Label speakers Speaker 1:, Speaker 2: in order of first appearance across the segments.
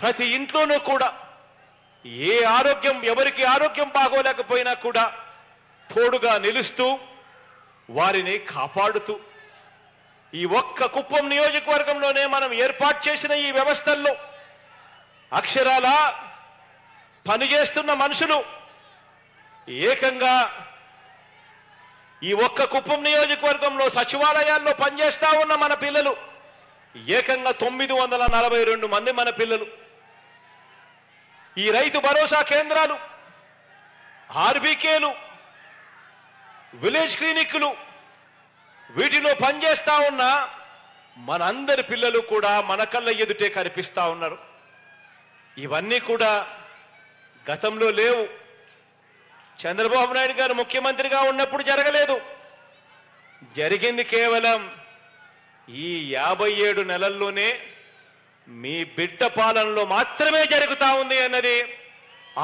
Speaker 1: ప్రతి ఇంట్లోనూ కూడా ఎవరికి ఆరోగ్యం బాగోలేకపోయినా కూడా తోడుగా నిలుస్తూ వారిని కాపాడుతూ ఈ ఒక్క కుప్పం నియోజకవర్గంలోనే మనం ఏర్పాటు చేసిన ఈ వ్యవస్థల్లో అక్షరాల పనిచేస్తున్న మనుషులు ఏకంగా ఈ ఒక్క కుప్పం నియోజకవర్గంలో సచివాలయాల్లో పనిచేస్తా ఉన్న మన పిల్లలు ఏకంగా 942 మంది మన పిల్లలు. ఈ రైతు భరోసా కేంద్రాలు, ఆర్బీకేలు, విలేజ్ క్లినిక్లు వీటిలో పనిచేస్తా ఉన్న మనందరి పిల్లలు కూడా మన కళ్ళ ఎదుటే కనిపిస్తా ఉన్నారు. ఇవన్నీ కూడా గతంలో లేవు. చంద్రబాబు నాయుడు గారు ముఖ్యమంత్రిగా ఉన్నప్పుడు జరగలేదు. జరిగింది కేవలం ఈ 57 నెలల్లోనే మీ బిడ్డ పాలనలో మాత్రమే జరుగుతా ఉంది అన్నది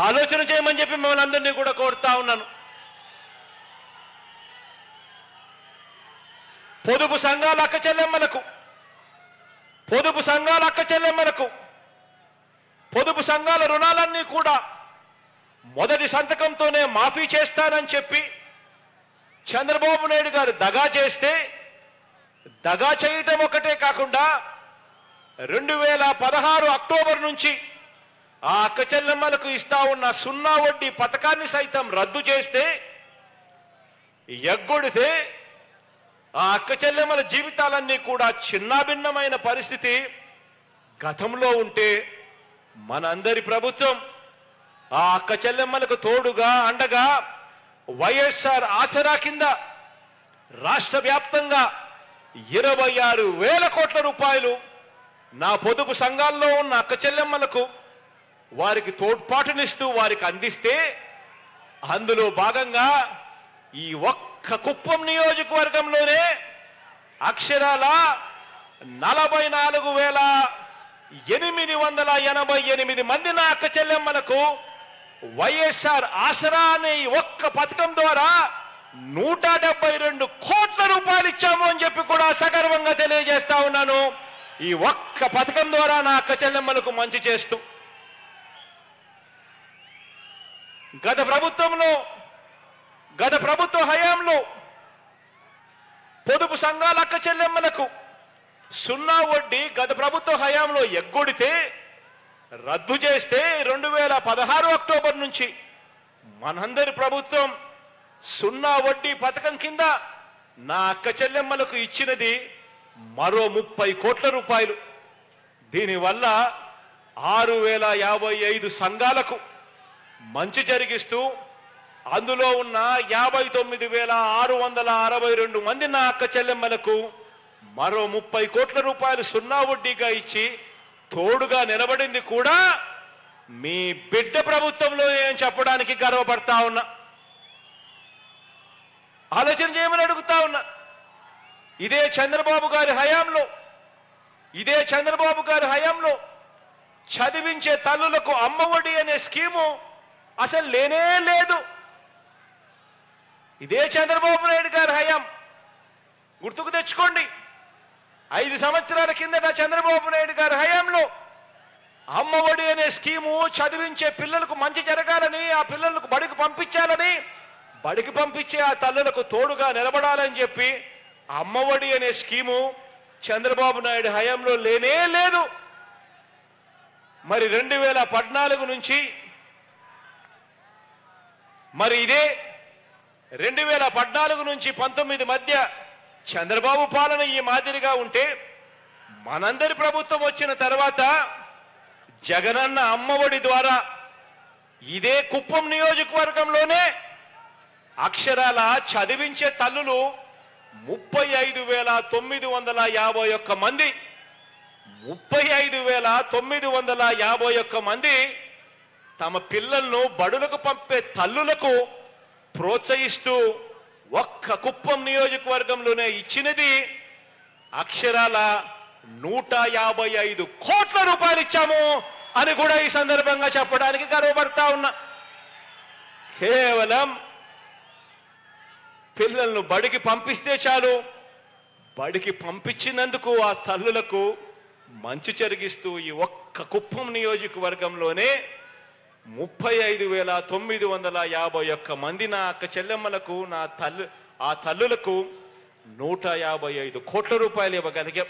Speaker 1: ఆలోచన చేయమని చెప్పి మిమ్మల్ని అందరినీ కూడా కోరుతా ఉన్నాను. పొదుపు సంఘాల అక్క చెల్లెమ్మలకు పొదుపు సంఘాల రుణాలన్నీ కూడా మొదటి సంతకంతోనే మాఫీ చేస్తానని చెప్పి చంద్రబాబు నాయుడు గారు దగా చేస్తే, దగా చేయటం ఒకటే కాకుండా 2016 అక్టోబర్ నుంచి ఆ అక్క చెల్లెమ్మలకు ఇస్తా ఉన్న 0 వడ్డీ పథకాన్ని సైతం రద్దు చేస్తే, ఎగ్గొడితే ఆ అక్క చెల్లెమ్మల జీవితాలన్నీ కూడా చిన్నాభిన్నమైన పరిస్థితి గతంలో ఉంటే మనందరి ప్రభుత్వం ఆ అక్క చెల్లెమ్మలకు తోడుగా అండగా వైఎస్ఆర్ ఆసరా కింద రాష్ట్ర వ్యాప్తంగా 26,000 కోట్ల రూపాయలు నా పొదుపు సంఘాల్లో ఉన్న అక్క చెల్లెమ్మలకు వారికి తోడ్పాటునిస్తూ వారికి అందిస్తే, అందులో భాగంగా ఈ ఒక్క కుప్పం నియోజకవర్గంలోనే అక్షరాల 44,888 మంది నా అక్క చెల్లెమ్మలకు వైఎస్ఆర్ ఆసరా అనే ఈ ఒక్క పథకం ద్వారా 172 కోట్ల రూపాయలు ఇచ్చాము అని చెప్పి కూడా సగర్వంగా తెలియజేస్తా ఉన్నాను. ఈ ఒక్క పథకం ద్వారా నా అక్క చెల్లెమ్మలకు మంచి చేస్తూ గత ప్రభుత్వ హయాంలో పొదుపు సంఘాల అక్క చెల్లెమ్మలకు 0 వడ్డీ గత ప్రభుత్వ హయాంలో ఎగ్గొడితే, రద్దు చేస్తే 2016 అక్టోబర్ నుంచి మనందరి ప్రభుత్వం 0 వడ్డీ పథకం కింద నా అక్క చెల్లెమ్మలకు ఇచ్చినది మరో 30 కోట్ల రూపాయలు. దీనివల్ల 6,055 సంఘాలకు మంచి జరిగిస్తూ అందులో ఉన్న 59,662 మంది నా అక్క చెల్లెమ్మలకు మరో 30 కోట్ల రూపాయలు 0 వడ్డీగా ఇచ్చి తోడుగా నిలబడింది కూడా మీ బిడ్డ ప్రభుత్వంలో ఏం చెప్పడానికి గర్వపడతా ఉన్నా. ఆలోచన చేయమని అడుగుతా ఉన్నా. ఇదే చంద్రబాబు గారి హయాంలో చదివించే తల్లులకు అమ్మఒడి అనే స్కీము అసలు లేనే లేదు. ఇదే చంద్రబాబు నాయుడు గారి హయాం గుర్తుకు తెచ్చుకోండి. 5 సంవత్సరాల కిందట చంద్రబాబు నాయుడు గారి హయాంలో అమ్మఒడి అనే స్కీము చదివించే పిల్లలకు మంచి జరగాలని, ఆ పిల్లలకు బడికి పంపించాలని, బడికి పంపించే ఆ తల్లులకు తోడుగా నిలబడాలని చెప్పి అమ్మఒడి అనే స్కీము చంద్రబాబు నాయుడు హయాంలో లేనే లేదు. మరి 2014 నుంచి ఇదే 2014 నుంచి 19 మధ్య చంద్రబాబు పాలన ఈ మాదిరిగా ఉంటే, మనందరి ప్రభుత్వం వచ్చిన తర్వాత జగనన్న అమ్మఒడి ద్వారా ఇదే కుప్పం నియోజకవర్గంలోనే అక్షరాల చదివించే తల్లులు 35,951 మంది 35,951 మంది తమ పిల్లలను బడులకు పంపే తల్లులకు ప్రోత్సహిస్తూ ఒక్క కుప్పం నియోజకవర్గంలోనే ఇచ్చినది అక్షరాల 155 కోట్ల రూపాయలు ఇచ్చాము అని కూడా ఈ సందర్భంగా చెప్పడానికి గర్వపడతా ఉన్నా. కేవలం పిల్లలను బడికి పంపిస్తే చాలు, బడికి పంపించినందుకు ఆ తల్లులకు మంచి జరిగిస్తూ ఈ ఒక్క కుప్పం నియోజకవర్గంలోనే 35,951 మంది నా అక్క చెల్లెమ్మలకు ఆ తల్లులకు 155 కోట్ల రూపాయలు ఇవ్వగలిగాం.